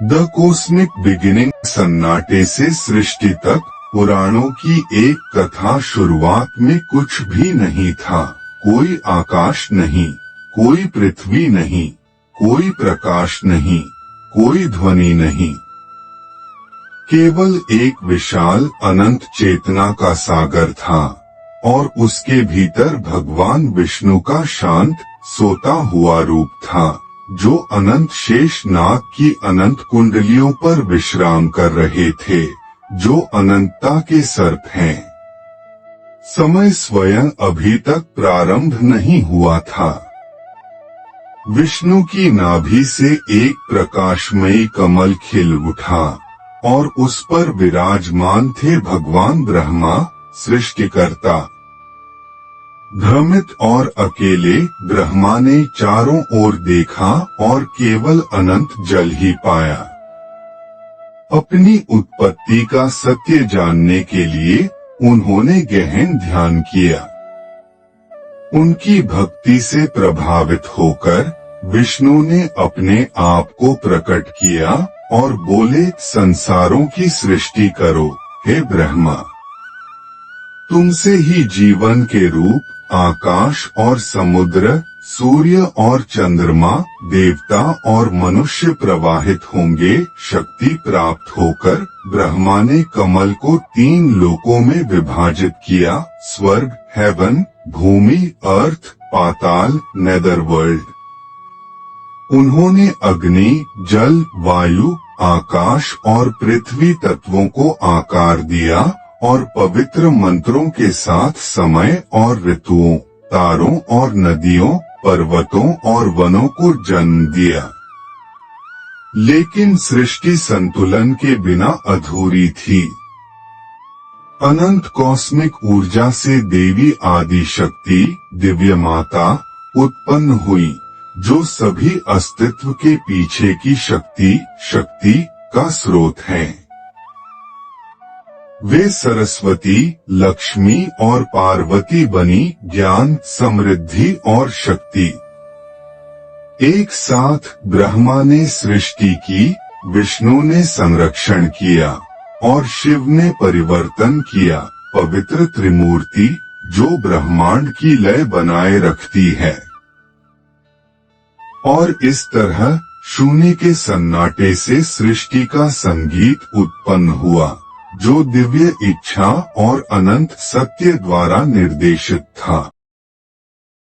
The cosmic beginning. सन्नाटे से सृष्टि तक पुराणों की एक कथा। शुरुआत में कुछ भी नहीं था। कोई आकाश नहीं, कोई पृथ्वी नहीं, कोई प्रकाश नहीं, कोई ध्वनि नहीं। केवल एक विशाल अनंत चेतना का सागर था और उसके भीतर भगवान विष्णु का शांत सोता हुआ रूप था, जो अनंत शेष नाग की अनंत कुंडलियों पर विश्राम कर रहे थे, जो अनंतता के सर्प हैं। समय स्वयं अभी तक प्रारंभ नहीं हुआ था। विष्णु की नाभि से एक प्रकाशमयी कमल खिल उठा और उस पर विराजमान थे भगवान ब्रह्मा, सृष्टिकर्ता। भ्रमित और अकेले ब्रह्मा ने चारों ओर देखा और केवल अनंत जल ही पाया। अपनी उत्पत्ति का सत्य जानने के लिए उन्होंने गहन ध्यान किया। उनकी भक्ति से प्रभावित होकर विष्णु ने अपने आप को प्रकट किया और बोले, संसारों की सृष्टि करो हे ब्रह्मा। तुमसे ही जीवन के रूप आकाश और समुद्र, सूर्य और चंद्रमा, देवता और मनुष्य प्रवाहित होंगे। शक्ति प्राप्त होकर ब्रह्मा ने कमल को 3 लोकों में विभाजित किया, स्वर्ग हेवन, भूमि अर्थ, पाताल नेदरवर्ल्ड। उन्होंने अग्नि, जल, वायु, आकाश और पृथ्वी तत्वों को आकार दिया और पवित्र मंत्रों के साथ समय और ऋतुओं, तारों और नदियों, पर्वतों और वनों को जन्म दिया। लेकिन सृष्टि संतुलन के बिना अधूरी थी। अनंत कॉस्मिक ऊर्जा से देवी आदि शक्ति, दिव्य माता उत्पन्न हुई, जो सभी अस्तित्व के पीछे की शक्ति का स्रोत है। वे सरस्वती, लक्ष्मी और पार्वती बनी, ज्ञान, समृद्धि और शक्ति। एक साथ ब्रह्मा ने सृष्टि की, विष्णु ने संरक्षण किया और शिव ने परिवर्तन किया। पवित्र त्रिमूर्ति जो ब्रह्मांड की लय बनाए रखती है। और इस तरह शून्य के सन्नाटे से सृष्टि का संगीत उत्पन्न हुआ, जो दिव्य इच्छा और अनंत सत्य द्वारा निर्देशित था।